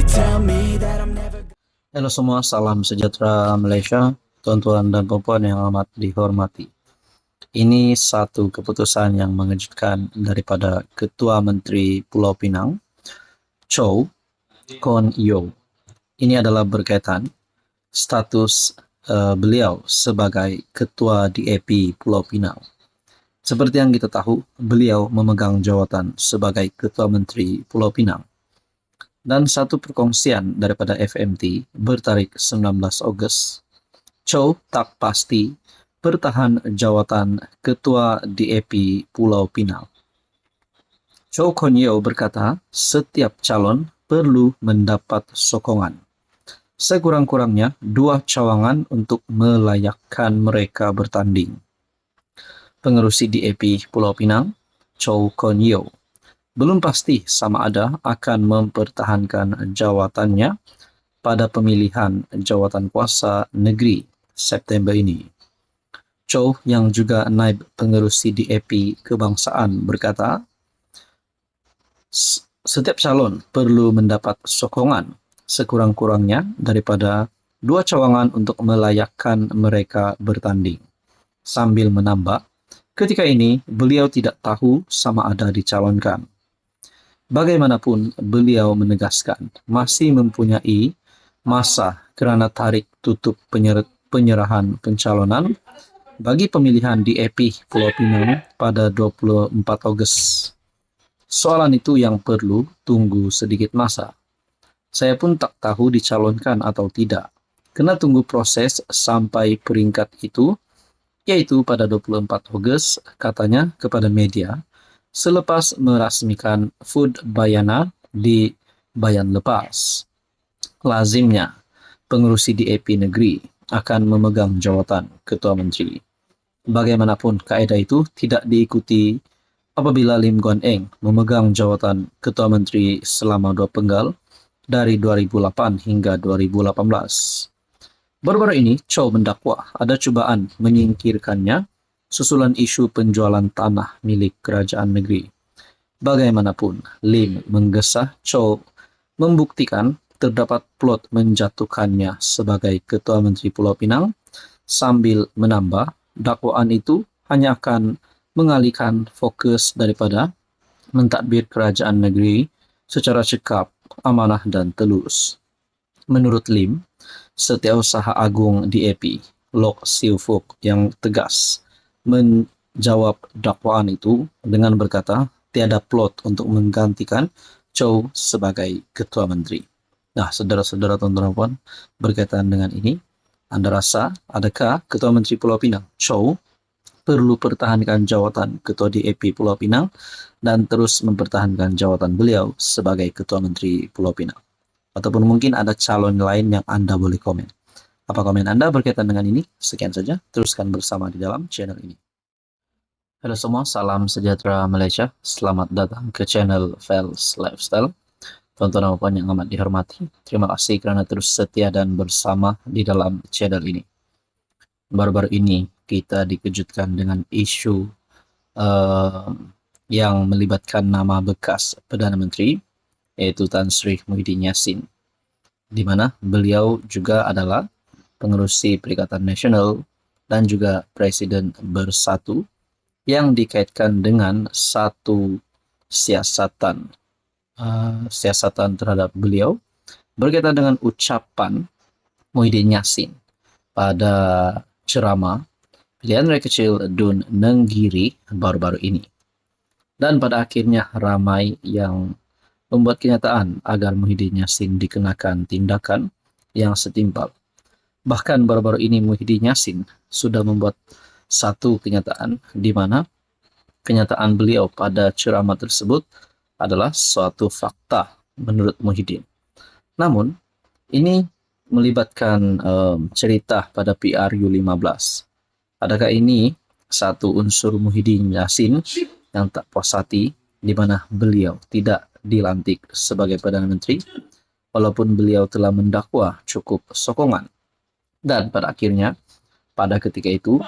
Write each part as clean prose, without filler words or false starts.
tell me that I'm never. Halo semua, salam sejahtera Malaysia, tuan-tuan dan puan yang amat dihormati. Ini satu keputusan yang mengejutkan daripada Ketua Menteri Pulau Pinang, Chow Kon Yeow. Ini adalah berkaitan status beliau sebagai Ketua DAP Pulau Pinang. Seperti yang kita tahu, beliau memegang jawatan sebagai Ketua Menteri Pulau Pinang. Dan satu perkongsian daripada FMT bertarikh 19 Ogos, Chow tak pasti bertahan jawatan Ketua DAP Pulau Pinang. Chow Kon Yeow berkata, setiap calon perlu mendapat sokongan. Sekurang-kurangnya 2 cawangan untuk melayakkan mereka bertanding. Pengerusi DAP Pulau Pinang, Chow Kon Yeow, belum pasti sama ada akan mempertahankan jawatannya pada pemilihan jawatan kuasa negeri September ini. Chow yang juga naib pengerusi DAP kebangsaan berkata, setiap calon perlu mendapat sokongan sekurang-kurangnya daripada 2 cawangan untuk melayakkan mereka bertanding. Sambil menambah, ketika ini beliau tidak tahu sama ada dicalonkan. Bagaimanapun beliau menegaskan masih mempunyai masa kerana tarik tutup penyerahan pencalonan bagi pemilihan DAP Pulau Pinang pada 24 Ogos. Soalan itu yang perlu tunggu sedikit masa. Saya pun tak tahu dicalonkan atau tidak. Kena tunggu proses sampai peringkat itu, yaitu pada 24 Ogos, katanya kepada media, selepas merasmikan Food Bayana di Bayan Lepas. Lazimnya, pengerusi DAP negeri akan memegang jawatan Ketua Menteri. Bagaimanapun, kaedah itu tidak diikuti apabila Lim Guan Eng memegang jawatan Ketua Menteri selama 2 penggal dari 2008 hingga 2018. Baru-baru ini, Chow mendakwa ada cubaan menyingkirkannya susulan isu penjualan tanah milik kerajaan negeri. Bagaimanapun, Lim menggesah Chow membuktikan terdapat plot menjatuhkannya sebagai Ketua Menteri Pulau Pinang sambil menambah dakwaan itu hanya akan mengalihkan fokus daripada mentadbir kerajaan negeri secara cekap, amanah dan telus. Menurut Lim, Setiausaha Agung DAP, Lok Siu Fuk yang tegas menjawab dakwaan itu dengan berkata tiada plot untuk menggantikan Chow sebagai Ketua Menteri. Nah, saudara-saudara tuan-tuan puan, berkaitan dengan ini, Anda rasa adakah Ketua Menteri Pulau Pinang, Chow, perlu pertahankan jawatan Ketua DAP Pulau Pinang dan terus mempertahankan jawatan beliau sebagai Ketua Menteri Pulau Pinang? Ataupun mungkin ada calon lain yang Anda boleh komen. Apa komen Anda berkaitan dengan ini? Sekian saja, teruskan bersama di dalam channel ini. Halo semua, salam sejahtera Malaysia. Selamat datang ke channel Fels Lifestyle. Tuan-tuan dan puan yang amat dihormati, terima kasih kerana terus setia dan bersama di dalam channel ini. Baru-baru ini kita dikejutkan dengan isu yang melibatkan nama bekas Perdana Menteri, yaitu Tan Sri Muhyiddin Yassin, di mana beliau juga adalah pengerusi Perikatan Nasional dan juga Presiden Bersatu yang dikaitkan dengan satu siasatan terhadap beliau berkaitan dengan ucapan Muhyiddin Yassin pada ceramah pilihan raya kecil Dun Nenggiri baru-baru ini. Dan pada akhirnya ramai yang membuat kenyataan agar Muhyiddin Yassin dikenakan tindakan yang setimpal. Bahkan baru-baru ini Muhyiddin Yassin sudah membuat satu kenyataan di mana kenyataan beliau pada ceramah tersebut adalah suatu fakta menurut Muhyiddin. Namun, ini melibatkan cerita pada PRU15. Adakah ini satu unsur Muhyiddin Yassin yang tak puas hati di mana beliau tidak dilantik sebagai Perdana Menteri, walaupun beliau telah mendakwa cukup sokongan. Dan pada akhirnya, pada ketika itu,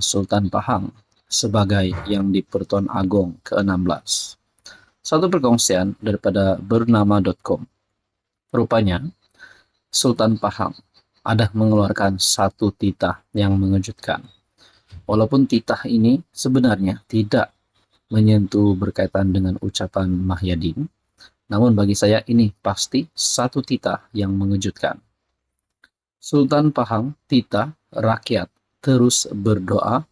Sultan Pahang sebagai yang di Pertuan Agong ke-16. Satu perkongsian daripada bernama.com Rupanya, Sultan Pahang ada mengeluarkan satu titah yang mengejutkan. Walaupun titah ini sebenarnya tidak menyentuh berkaitan dengan ucapan Mahyadin, namun bagi saya ini pasti satu titah yang mengejutkan. Sultan Pahang titah rakyat terus berdoa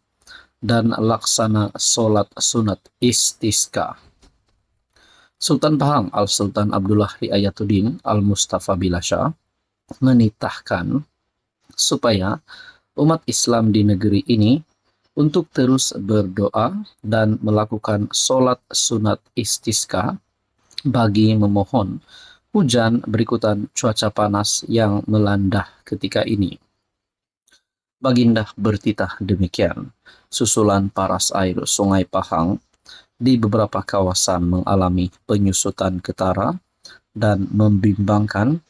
dan laksana solat sunat istisqa. Sultan Pahang Al-Sultan Abdullah Riayatuddin Al-Mustafa Bilasha menitahkan supaya umat Islam di negeri ini untuk terus berdoa dan melakukan solat sunat istisqa bagi memohon hujan berikutan cuaca panas yang melanda ketika ini. Baginda bertitah demikian, susulan paras air Sungai Pahang di beberapa kawasan mengalami penyusutan ketara dan membimbangkan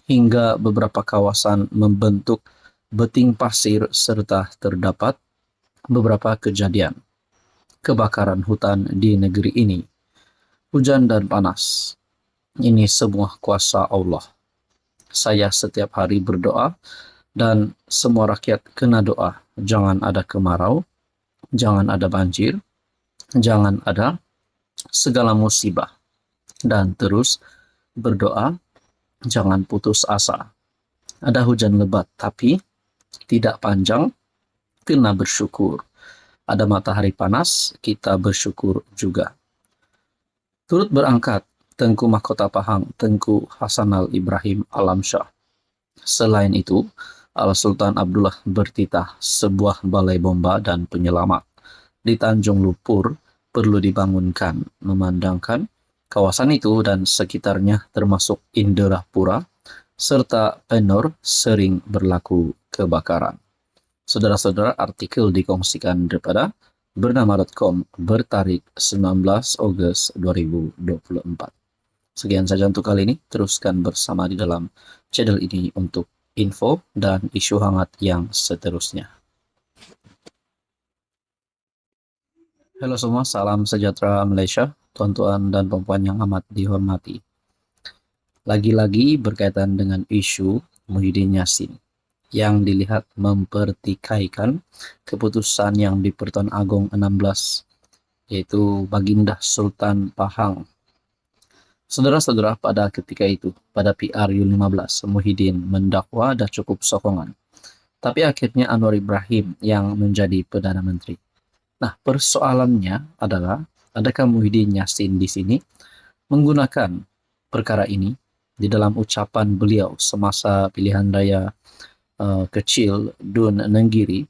hingga beberapa kawasan membentuk beting pasir serta terdapat beberapa kejadian kebakaran hutan di negeri ini. Hujan dan panas, ini semua kuasa Allah. Saya setiap hari berdoa dan semua rakyat kena doa. Jangan ada kemarau, jangan ada banjir, jangan ada segala musibah. Dan terus berdoa, jangan putus asa. Ada hujan lebat tapi tidak panjang, kena bersyukur. Ada matahari panas, kita bersyukur juga. Turut berangkat Tengku Mahkota Pahang, Tengku Hasanal Ibrahim Alamsyah. Selain itu, Al-Sultan Abdullah bertitah sebuah balai bomba dan penyelamat di Tanjung Lupur perlu dibangunkan, memandangkan kawasan itu dan sekitarnya termasuk Indrapura serta Penor sering berlaku kebakaran. Saudara-saudara, artikel dikongsikan daripada bernama.com bertarik 19 Agustus 2024. Sekian saja untuk kali ini. Teruskan bersama di dalam channel ini untuk info dan isu hangat yang seterusnya. Halo semua, salam sejahtera Malaysia, tuan-tuan dan puan-puan yang amat dihormati. Lagi-lagi berkaitan dengan isu Muhyiddin Yassin yang dilihat mempertikaikan keputusan yang di Pertuan Agong 16, yaitu Baginda Sultan Pahang. Saudara-saudara, pada ketika itu, pada PRU 15, Muhyiddin mendakwa dah cukup sokongan. Tapi akhirnya Anwar Ibrahim yang menjadi Perdana Menteri. Nah, persoalannya adalah, adakah Muhyiddin Yassin di sini menggunakan perkara ini di dalam ucapan beliau semasa pilihan raya kecil Dun Nenggiri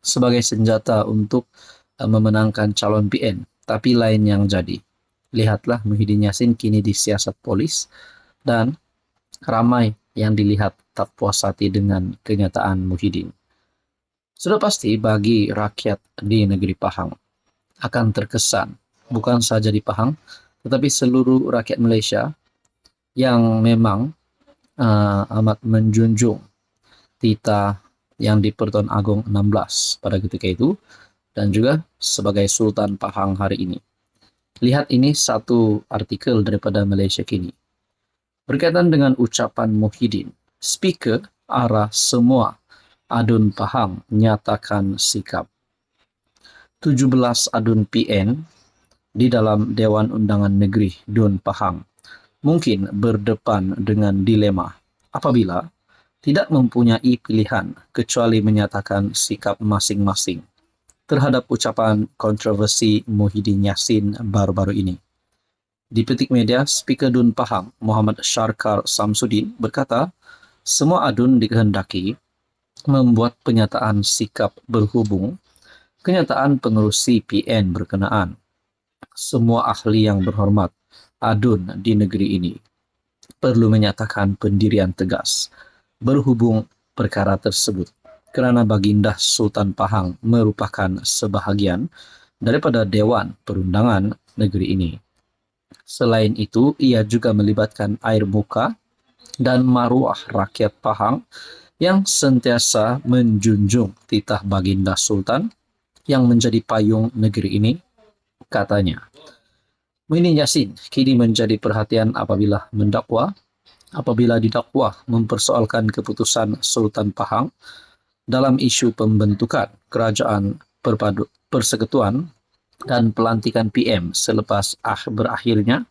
sebagai senjata untuk memenangkan calon PN, tapi lain yang jadi. Lihatlah Muhyiddin Yassin kini disiasat polis dan ramai yang dilihat tak puas hati dengan kenyataan Muhyiddin. Sudah pasti bagi rakyat di negeri Pahang akan terkesan, bukan saja di Pahang, tetapi seluruh rakyat Malaysia yang memang amat menjunjung titah yang di Pertuan Agong 16 pada ketika itu, dan juga sebagai Sultan Pahang hari ini. Lihat ini satu artikel daripada Malaysia Kini. Berkaitan dengan ucapan Muhyiddin, speaker arah semua adun Pahang nyatakan sikap. 17 adun PN di dalam Dewan Undangan Negeri Dun Pahang mungkin berdepan dengan dilema apabila tidak mempunyai pilihan kecuali menyatakan sikap masing-masing terhadap ucapan kontroversi Muhyiddin Yassin baru-baru ini. Di Petik Media, Speaker Dun Pahang, Muhammad Syarkar Samsudin berkata, semua adun dikehendaki membuat pernyataan sikap berhubung kenyataan pengerusi PN berkenaan. Semua ahli yang berhormat adun di negeri ini perlu menyatakan pendirian tegas berhubung perkara tersebut, kerana Baginda Sultan Pahang merupakan sebahagian daripada Dewan Perundangan negeri ini. Selain itu, ia juga melibatkan air muka dan maruah rakyat Pahang yang sentiasa menjunjung titah Baginda Sultan yang menjadi payung negeri ini, katanya. Muhyiddin Yassin kini menjadi perhatian apabila mendakwa apabila didakwa mempersoalkan keputusan Sultan Pahang dalam isu pembentukan Kerajaan Persekutuan dan pelantikan PM selepas berakhirnya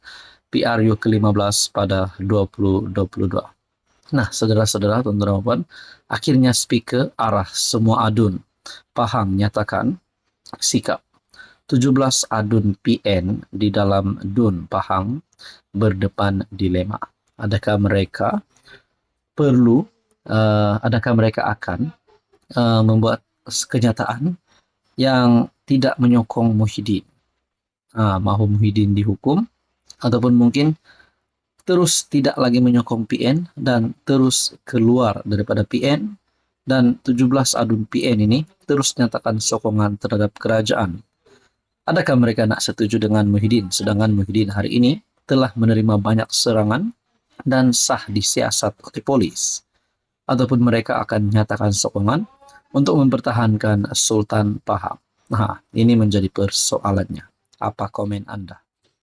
PRU ke-15 pada 2022. Nah, saudara-saudara, tuan-tuan dan puan, akhirnya Speaker arah semua adun Pahang nyatakan sikap. 17 adun PN di dalam DUN Pahang berdepan dilema. Adakah mereka akan membuat kenyataan yang tidak menyokong Muhyiddin? Mahu Muhyiddin dihukum, ataupun mungkin terus tidak lagi menyokong PN dan terus keluar daripada PN, dan 17 adun PN ini terus nyatakan sokongan terhadap kerajaan. Adakah mereka nak setuju dengan Muhyiddin, sedangkan Muhyiddin hari ini telah menerima banyak serangan dan sah disiasat oleh polis? Ataupun mereka akan nyatakan sokongan untuk mempertahankan Sultan Pahang? Nah, ini menjadi persoalannya. Apa komen Anda?